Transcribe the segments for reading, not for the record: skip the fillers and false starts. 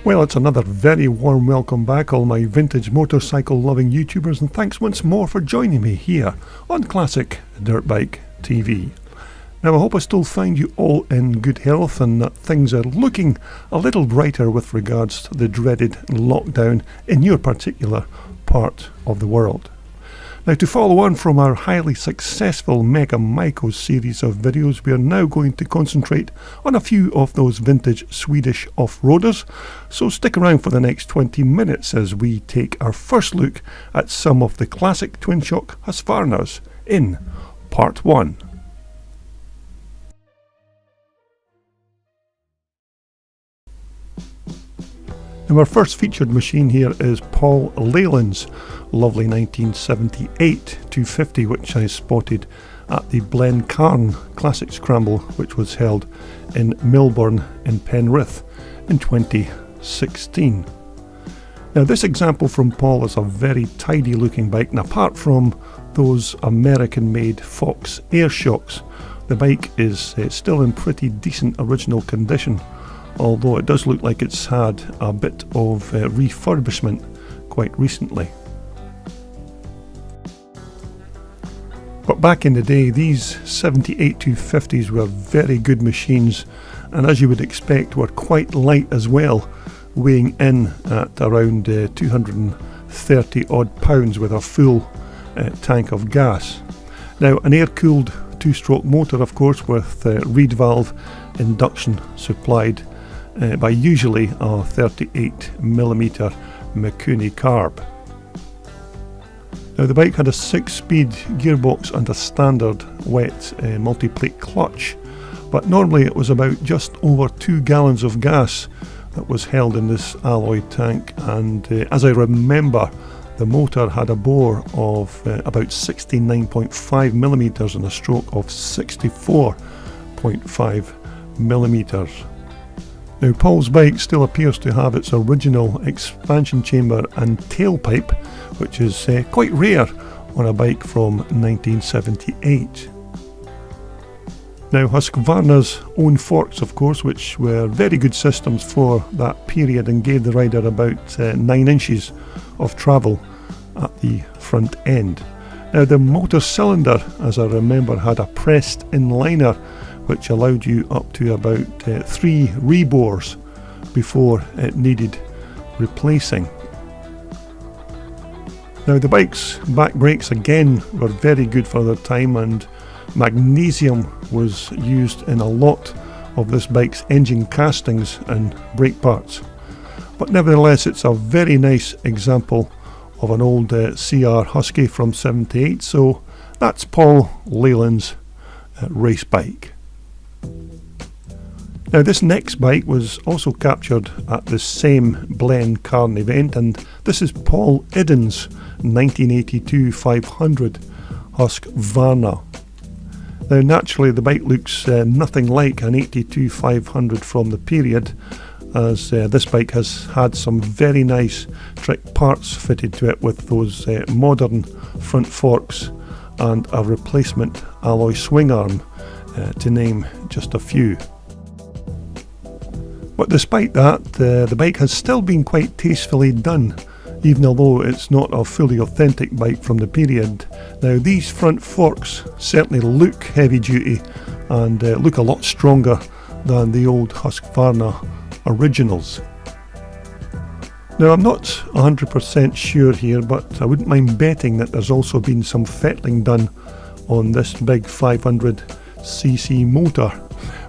Well, it's another very warm welcome back, all my vintage motorcycle loving YouTubers, and thanks once more for joining me here on Classic Dirt Bike TV. Now, I hope I still find you all in good health and that things are looking a little brighter with regards to the dreaded lockdown in your particular part of the world. Now, to follow on from our highly successful Mega Myco series of videos, we are now going to concentrate on a few of those vintage Swedish off-roaders, so stick around for the next 20 minutes as we take our first look at some of the classic Twinshock Husqvarnas in Part 1. Now, our first featured machine here is Paul Leyland's lovely 1978 250, which I spotted at the Glencairn Classic Scramble, which was held in Milburn in Penrith in 2016. Now, this example from Paul is a very tidy looking bike, and apart from those American made Fox air shocks, the bike is still in pretty decent original condition, although it does look like it's had a bit of refurbishment quite recently. But back in the day, these 78 250s were very good machines, and as you would expect, were quite light as well, weighing in at around 230 odd pounds with a full tank of gas. Now, an air-cooled two-stroke motor, of course, with reed valve induction supplied by usually a 38mm Mikuni carb. Now, the bike had a 6-speed gearbox and a standard wet multi-plate clutch, but normally it was about just over 2 gallons of gas that was held in this alloy tank, and as I remember, the motor had a bore of about 69.5mm and a stroke of 64.5mm. Now, Paul's bike still appears to have its original expansion chamber and tailpipe, which is quite rare on a bike from 1978. Now, Husqvarna's own forks, of course, which were very good systems for that period and gave the rider about 9 inches of travel at the front end. Now, the motor cylinder, as I remember, had a pressed inliner which allowed you up to about 3 rebores before it needed replacing. Now, the bike's back brakes again were very good for their time, and magnesium was used in a lot of this bike's engine castings and brake parts. But nevertheless, it's a very nice example of an old CR Husky from 78, so that's Paul Leyland's race bike. Now, this next bike was also captured at the same Glencairn event, and this is Paul Eddon's 1982 500 Husqvarna. Now, naturally, the bike looks nothing like an 82 500 from the period, as this bike has had some very nice trick parts fitted to it with those modern front forks and a replacement alloy swing arm, to name just a few. But despite that, the bike has still been quite tastefully done, even although it's not a fully authentic bike from the period. Now, these front forks certainly look heavy duty and look a lot stronger than the old Husqvarna originals. Now, I'm not 100% sure here, but I wouldn't mind betting that there's also been some fettling done on this big 500cc motor.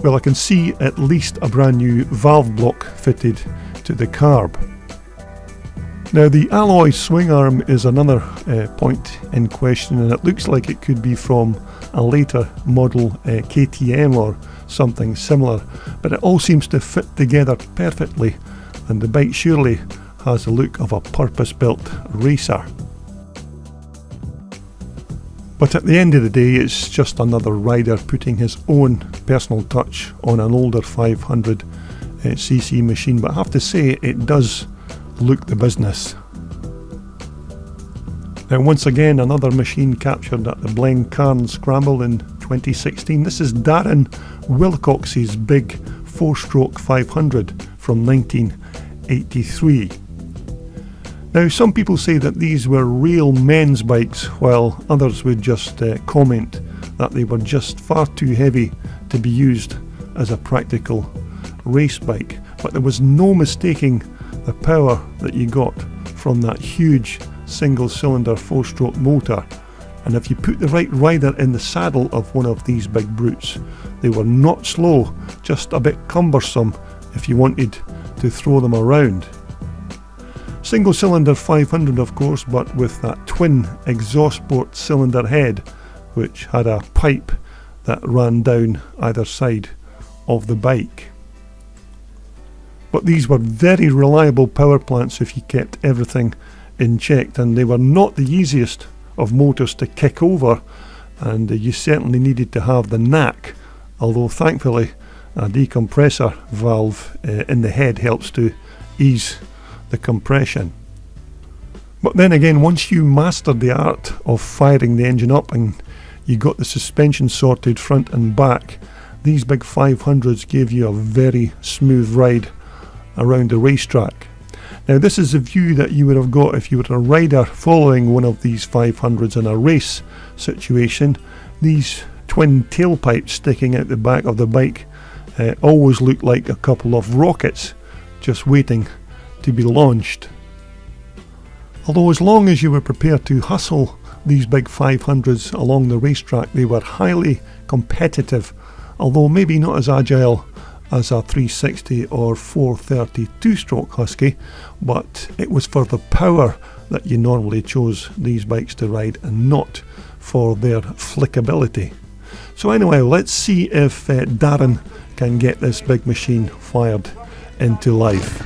Well, I can see at least a brand new valve block fitted to the carb. Now, the alloy swing arm is another point in question, and it looks like it could be from a later model KTM or something similar, but it all seems to fit together perfectly, and the bike surely has the look of a purpose-built racer. But at the end of the day, it's just another rider putting his own personal touch on an older 500cc machine, but I have to say it does look the business. Now, once again, another machine captured at the Glencairn Scramble in 2016. This is Darren Wilcox's big 4-stroke 500 from 19 1983. Now, some people say that these were real men's bikes, while others would just comment that they were just far too heavy to be used as a practical race bike. But there was no mistaking the power that you got from that huge single-cylinder 4-stroke motor. And if you put the right rider in the saddle of one of these big brutes, they were not slow, just a bit cumbersome if you wanted to throw them around. Single cylinder 500 of course, but with that twin exhaust port cylinder head, which had a pipe that ran down either side of the bike. But these were very reliable power plants if you kept everything in check, and they were not the easiest of motors to kick over, and you certainly needed to have the knack, although thankfully a decompressor valve in the head helps to ease the compression. But then again, once you mastered the art of firing the engine up and you got the suspension sorted front and back, these big 500s gave you a very smooth ride around the racetrack. Now, this is a view that you would have got if you were a rider following one of these 500s in a race situation. These twin tailpipes sticking out the back of the bike always look like a couple of rockets just waiting to be launched. Although as long as you were prepared to hustle these big 500s along the racetrack, they were highly competitive, although maybe not as agile as a 360 or 430 two-stroke Husky, but it was for the power that you normally chose these bikes to ride and not for their flickability. So anyway, let's see if Darren can get this big machine fired into life.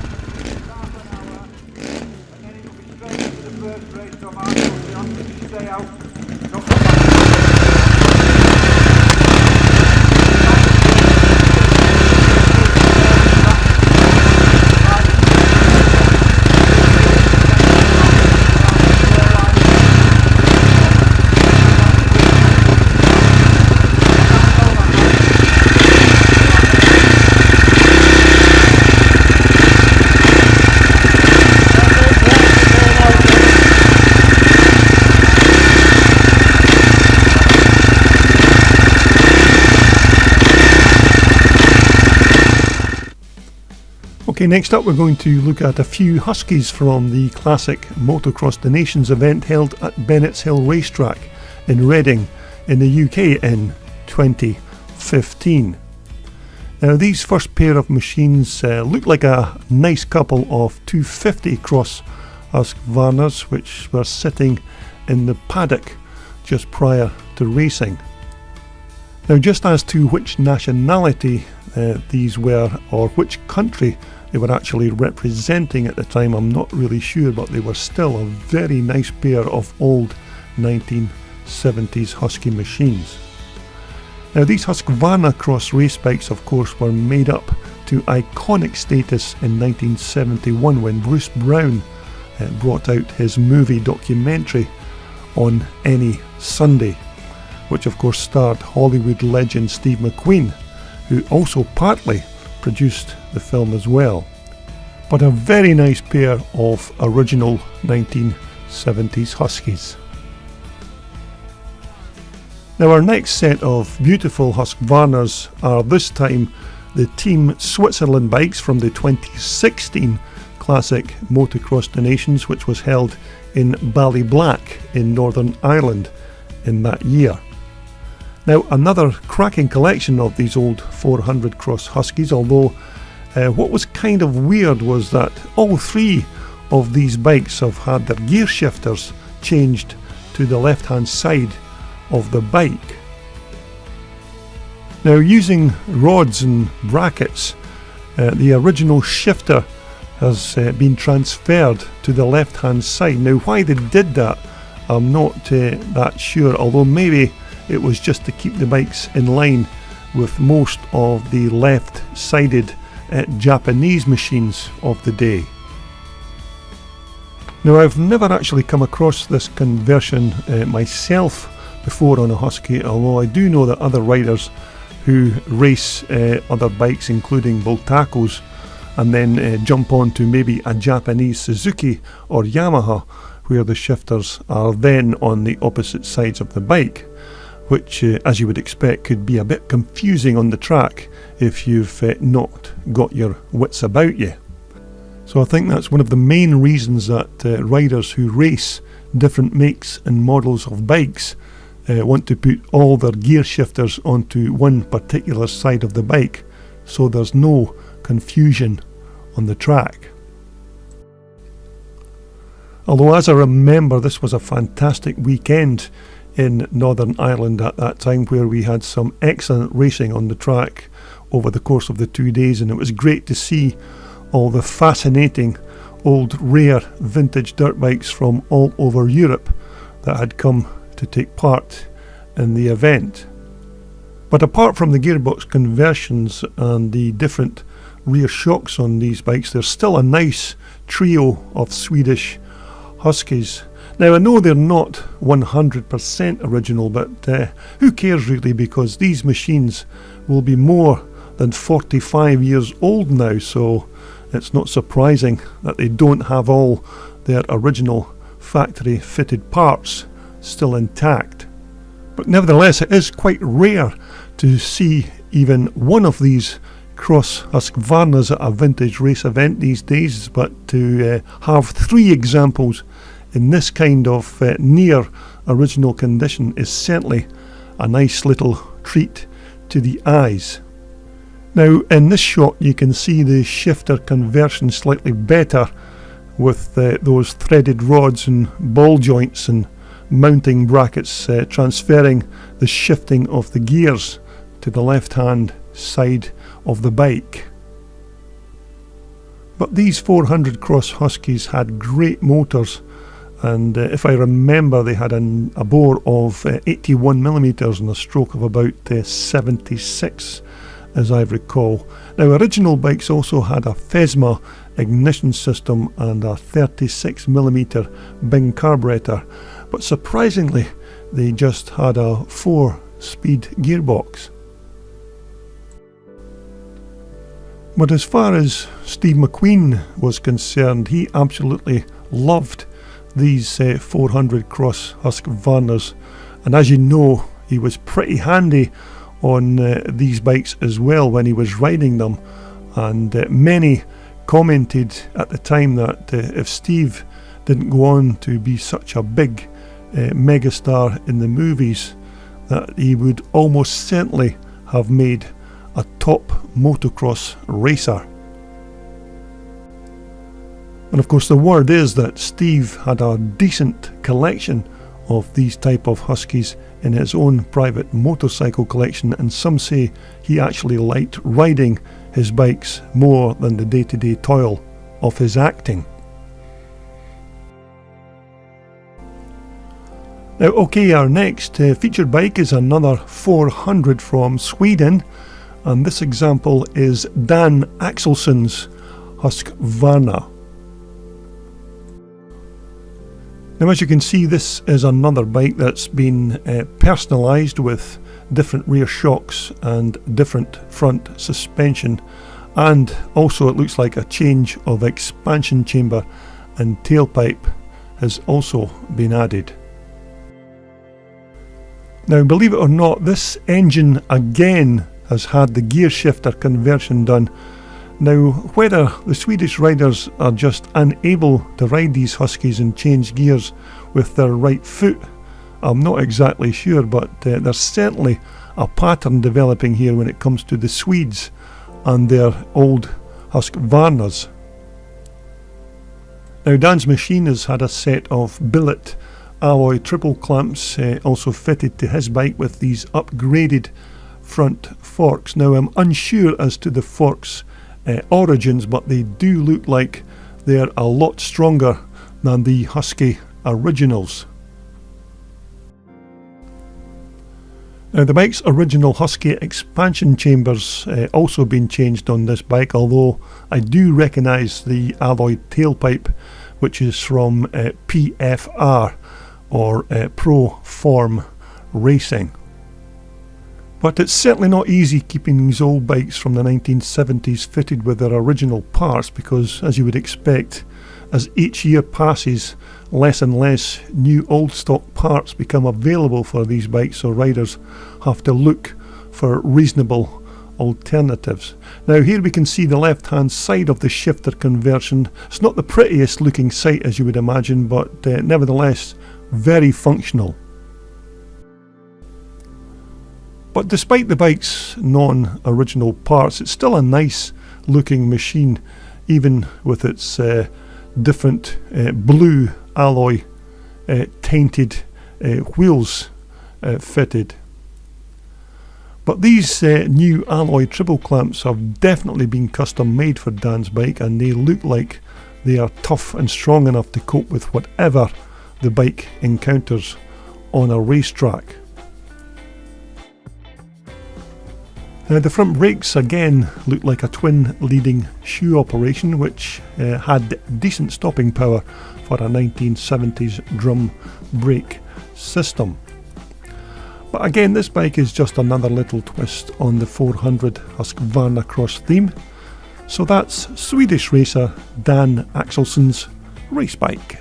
Okay, next up we're going to look at a few Huskies from the classic Motocross the Nations event held at Bennett's Hill Racetrack in Reading in the UK in 2015. Now, these first pair of machines look like a nice couple of 250 cross Husqvarnas which were sitting in the paddock just prior to racing. Now, just as to which nationality these were, or which country they were actually representing at the time, I'm not really sure, but they were still a very nice pair of old 1970s Husky machines. Now, these Husqvarna cross race bikes of course were made up to iconic status in 1971 when Bruce Brown brought out his movie documentary On Any Sunday, which of course starred Hollywood legend Steve McQueen, who also partly produced the film as well. But a very nice pair of original 1970s Huskies. Now, our next set of beautiful Husqvarnas are this time the Team Switzerland bikes from the 2016 Classic Motocross the Nations, which was held in Ballyblack in Northern Ireland in that year. Now, another cracking collection of these old 400 cross Huskies, although what was kind of weird was that all three of these bikes have had their gear shifters changed to the left hand side of the bike. Now, using rods and brackets, the original shifter has been transferred to the left hand side. Now, why they did that, I'm not that sure, although maybe it was just to keep the bikes in line with most of the left-sided Japanese machines of the day. Now, I've never actually come across this conversion myself before on a Husky, although I do know that other riders who race other bikes, including Bultacos, and then jump on to maybe a Japanese Suzuki or Yamaha, where the shifters are then on the opposite sides of the bike, which as you would expect could be a bit confusing on the track if you've not got your wits about you. So I think that's one of the main reasons that riders who race different makes and models of bikes want to put all their gear shifters onto one particular side of the bike, so there's no confusion on the track. Although, as I remember, this was a fantastic weekend in Northern Ireland at that time, where we had some excellent racing on the track over the course of the 2 days, and it was great to see all the fascinating old rare vintage dirt bikes from all over Europe that had come to take part in the event. But apart from the gearbox conversions and the different rear shocks on these bikes, there's still a nice trio of Swedish Huskies. Now, I know they're not 100% original, but who cares really, because these machines will be more than 45 years old now, so it's not surprising that they don't have all their original factory fitted parts still intact. But nevertheless, it is quite rare to see even one of these cross Husqvarnas at a vintage race event these days, but to have 3 examples in this kind of near original condition is certainly a nice little treat to the eyes. Now, in this shot you can see the shifter conversion slightly better, with those threaded rods and ball joints and mounting brackets transferring the shifting of the gears to the left hand side of the bike. But these 400 Cross Huskies had great motors, and if I remember, they had a bore of 81mm and a stroke of about 76, as I recall. Now, original bikes also had a Fesma ignition system and a 36mm Bing carburetor, but surprisingly they just had a 4-speed gearbox. But as far as Steve McQueen was concerned, he absolutely loved these 400 Cross Husqvarnas, and as you know, he was pretty handy on these bikes as well when he was riding them, and many commented at the time that if Steve didn't go on to be such a big megastar in the movies, that he would almost certainly have made a top motocross racer. And of course, the word is that Steve had a decent collection of these type of Huskies in his own private motorcycle collection, and some say he actually liked riding his bikes more than the day-to-day toil of his acting. Now, okay, our next featured bike is another 400 from Sweden, and this example is Dan Axelsson's Husqvarna. Now, as you can see, this is another bike that's been personalised with different rear shocks and different front suspension, and also it looks like a change of expansion chamber and tailpipe has also been added. Now, believe it or not, this engine again has had the gear shifter conversion done. Now, whether the Swedish riders are just unable to ride these Huskies and change gears with their right foot, I'm not exactly sure, but there's certainly a pattern developing here when it comes to the Swedes and their old Husqvarnas. Now, Dan's machine has had a set of billet alloy triple clamps also fitted to his bike with these upgraded front forks. Now, I'm unsure as to the forks origins, but they do look like they're a lot stronger than the Husky originals. Now, the bike's original Husky expansion chambers also been changed on this bike, although I do recognise the alloy tailpipe, which is from PFR or Pro Form Racing. But it's certainly not easy keeping these old bikes from the 1970s fitted with their original parts, because, as you would expect, as each year passes, less and less new old stock parts become available for these bikes, so riders have to look for reasonable alternatives. Now here we can see the left hand side of the shifter conversion. It's not the prettiest looking sight as you would imagine, but nevertheless very functional. But despite the bike's non-original parts, it's still a nice looking machine, even with its different blue alloy tainted wheels fitted. But these new alloy triple clamps have definitely been custom made for Dan's bike, and they look like they are tough and strong enough to cope with whatever the bike encounters on a racetrack. Now the front brakes again look like a twin leading shoe operation, which had decent stopping power for a 1970s drum brake system. But again, this bike is just another little twist on the 400 Husqvarna cross theme. So that's Swedish racer Dan Axelson's race bike.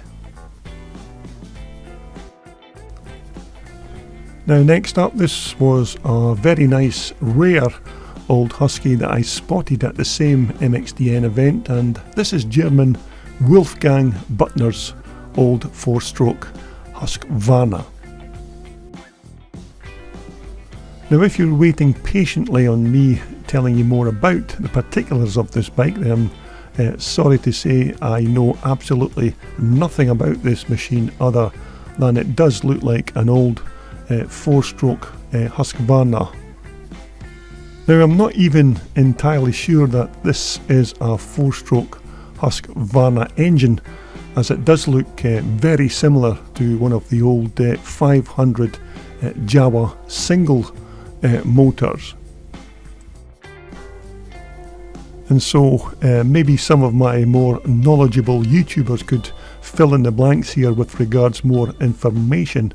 Now next up, this was a very nice rare old Husky that I spotted at the same MXDN event, and this is German Wolfgang Buttner's old 4-stroke Husqvarna. Now if you're waiting patiently on me telling you more about the particulars of this bike, then sorry to say I know absolutely nothing about this machine other than it does look like an old 4-stroke Husqvarna. Now I'm not even entirely sure that this is a 4-stroke Husqvarna engine, as it does look very similar to one of the old 500 Jawa single motors. And so maybe some of my more knowledgeable YouTubers could fill in the blanks here with regards more information.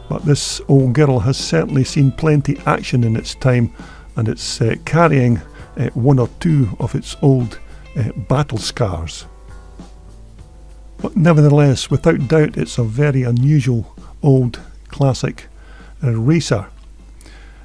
But this old girl has certainly seen plenty action in its time, and it's carrying one or two of its old battle scars. But nevertheless, without doubt, it's a very unusual old classic racer.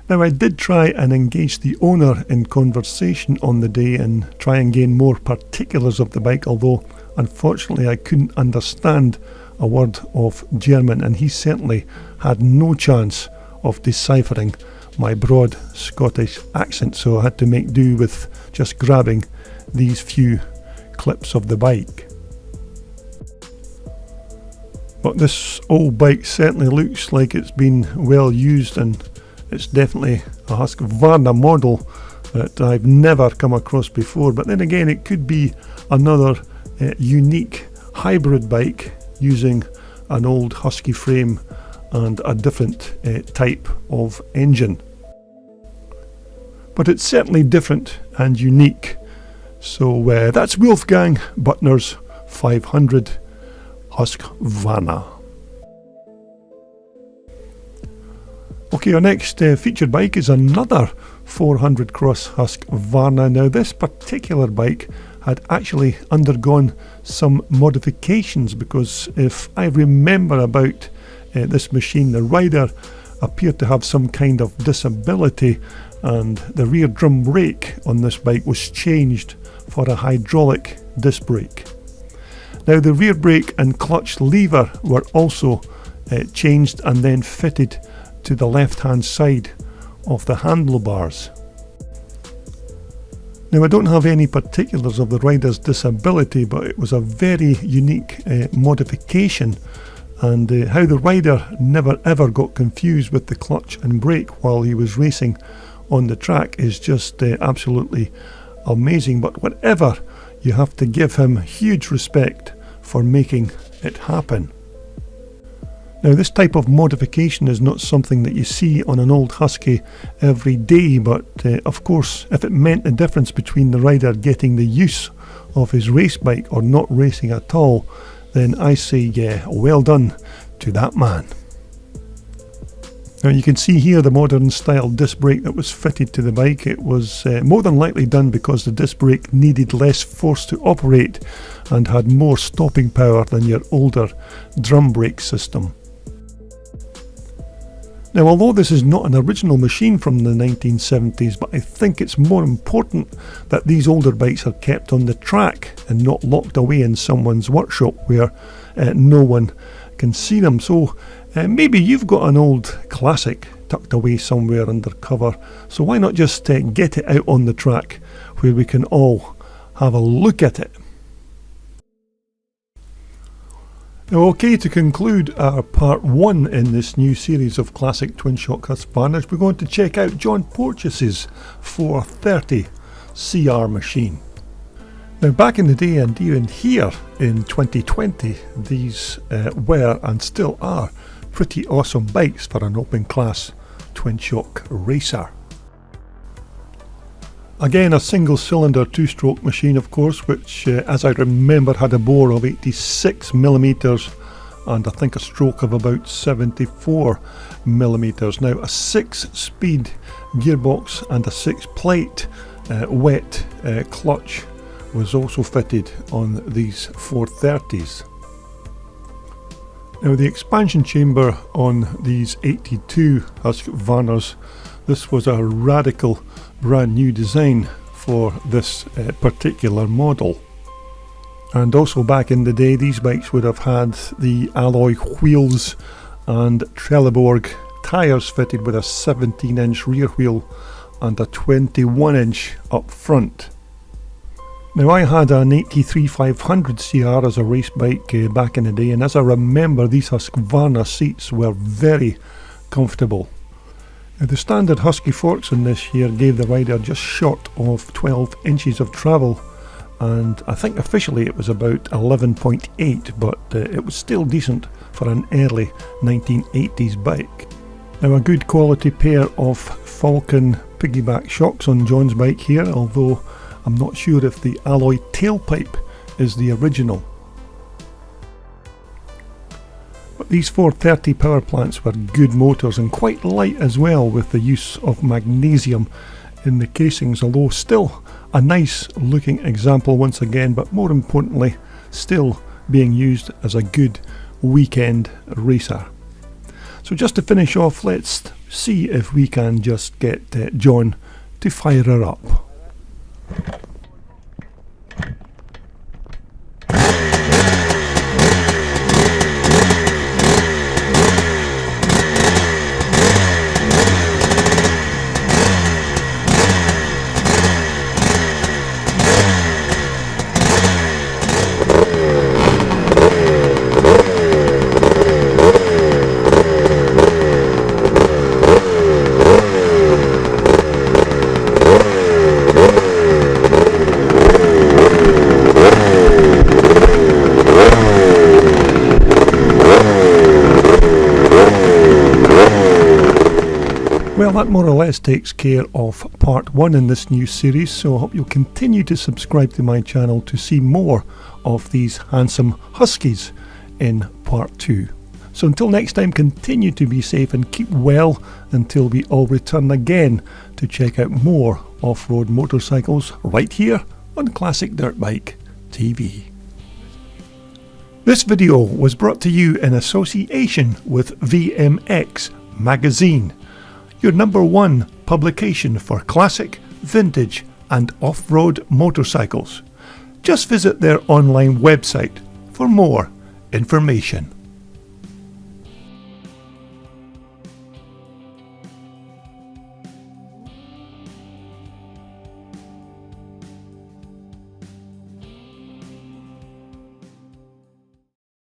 Now I did try and engage the owner in conversation on the day and try and gain more particulars of the bike, although unfortunately I couldn't understand a word of German, and he certainly had no chance of deciphering my broad Scottish accent, so I had to make do with just grabbing these few clips of the bike. But this old bike certainly looks like it's been well used, and it's definitely a Husqvarna model that I've never come across before. But then again, it could be another unique hybrid bike using an old Husky frame and a different type of engine. But it's certainly different and unique. So that's Wolfgang Buttner's 500 Husqvarna. Okay, our next featured bike is another 400 cross Husqvarna. Now this particular bike had actually undergone some modifications, because if I remember about this machine, the rider appeared to have some kind of disability, and the rear drum brake on this bike was changed for a hydraulic disc brake. Now the rear brake and clutch lever were also changed and then fitted to the left hand side of the handlebars. Now I don't have any particulars of the rider's disability, but it was a very unique modification, and how the rider never ever got confused with the clutch and brake while he was racing on the track is just absolutely amazing. But whatever, you have to give him huge respect for making it happen. Now this type of modification is not something that you see on an old Husky every day, but of course if it meant the difference between the rider getting the use of his race bike or not racing at all, then I say well done to that man. Now you can see here the modern style disc brake that was fitted to the bike. It was more than likely done because the disc brake needed less force to operate and had more stopping power than your older drum brake system. Now although this is not an original machine from the 1970s, but I think it's more important that these older bikes are kept on the track and not locked away in someone's workshop where no one can see them. So maybe you've got an old classic tucked away somewhere under cover, so why not just get it out on the track where we can all have a look at it. Now, okay, to conclude our part 1 in this new series of classic Twinshock Husqvarnas, we're going to check out John Porteous's 430 CR machine. Now back in the day and even here in 2020, these were and still are pretty awesome bikes for an open class Twinshock racer. Again, a single cylinder 2-stroke machine, of course, which as I remember had a bore of 86mm and I think a stroke of about 74mm. Now a 6-speed gearbox and a 6-plate wet clutch was also fitted on these 430s. Now the expansion chamber on these 82 Husqvarnas, this was a radical brand new design for this particular model. And also back in the day these bikes would have had the alloy wheels and Trelleborg tyres fitted with a 17-inch rear wheel and a 21-inch up front. Now I had an 83 500 CR as a race bike back in the day, and as I remember these Husqvarna seats were very comfortable. Now the standard Husky forks in this here gave the rider just short of 12 inches of travel, and I think officially it was about 11.8, but it was still decent for an early 1980s bike. Now a good quality pair of Falcon piggyback shocks on John's bike here, although I'm not sure if the alloy tailpipe is the original. But these 430 power plants were good motors and quite light as well, with the use of magnesium in the casings, although still a nice looking example once again, but more importantly still being used as a good weekend racer. So just to finish off, let's see if we can just get John to fire her up. Well, that more or less takes care of part 1 in this new series, so I hope you'll continue to subscribe to my channel to see more of these handsome Huskies in part 2. So until next time, continue to be safe and keep well until we all return again to check out more off-road motorcycles right here on Classic Dirt Bike TV. This video was brought to you in association with VMX Magazine, your #1 publication for classic, vintage and off-road motorcycles. Just visit their online website for more information.